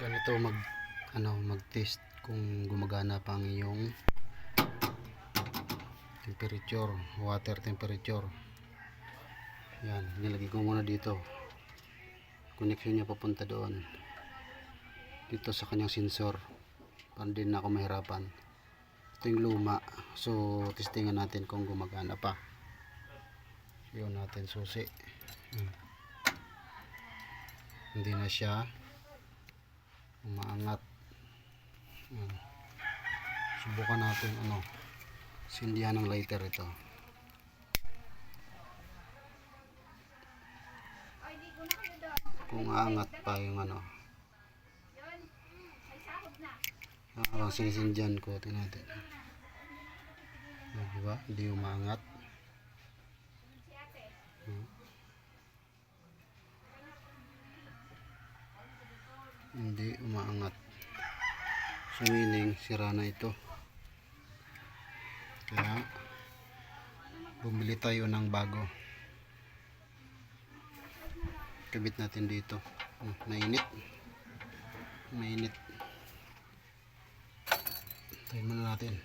Ganito mag-test kung gumagana pa ang iyong temperature, water temperature. Yan, nilagay ko muna dito. Connection niya papunta doon. Dito sa kanyang sensor. Para din na ako mahirapan. Ito yung luma. So, testingan natin kung gumagana pa. Yun natin susi. Hindi na siya umaangat. Subukan natin sindihan ng lighter ito. Kung aangat pa yung sinisindyan ko. Tingnan natin. Diba? Hindi umaangat. Hindi umaangat. So meaning sira na ito. Kaya bumili tayo ng bago. Kabit natin dito. Mainit. Tayo muna natin.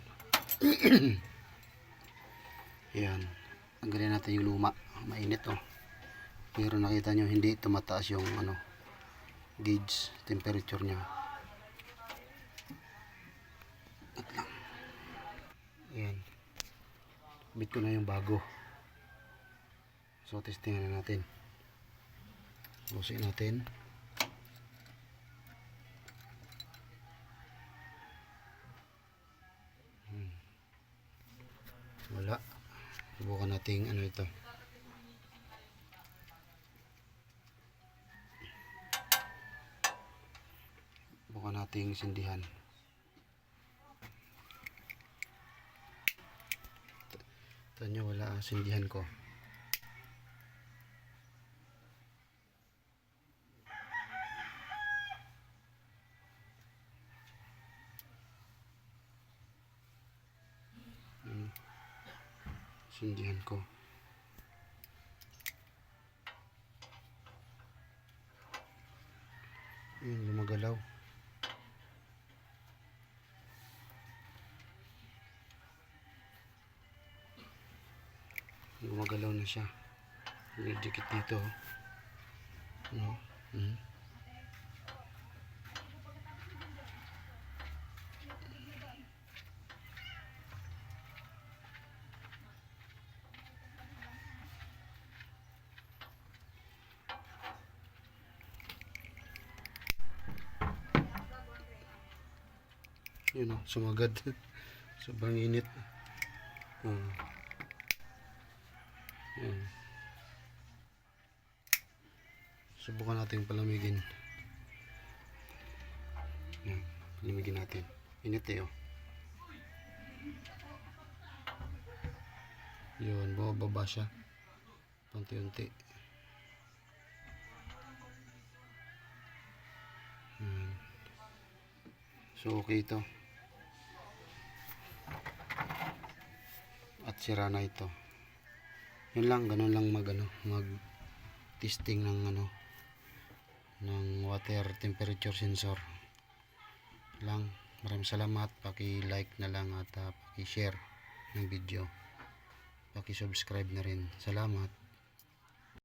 Yan. Tanggalin natin yung luma. Mainit Pero nakita nyo hindi tumataas yung gauge temperature nya. Yan. Bit ko na yung bago. So testingan na natin. Busin natin. Wala. Subukan natin ito. Subukan natin sindihan. Ito wala ang sindihan ko. Sindihan ko. Yun, lumagalaw. Gumagalaw na siya. Dikit dito. Yun sumagad. Sobrang init. Subukan natin palamigin. Palamigin natin. Init Yun, bumababa siya. Unti-unti. So okay ito. At sira na ito. Yun lang, ganun lang mag testing ng water temperature sensor lang. Maraming salamat. Paki-like na lang at paki-share ng video. Paki-subscribe na rin. Salamat.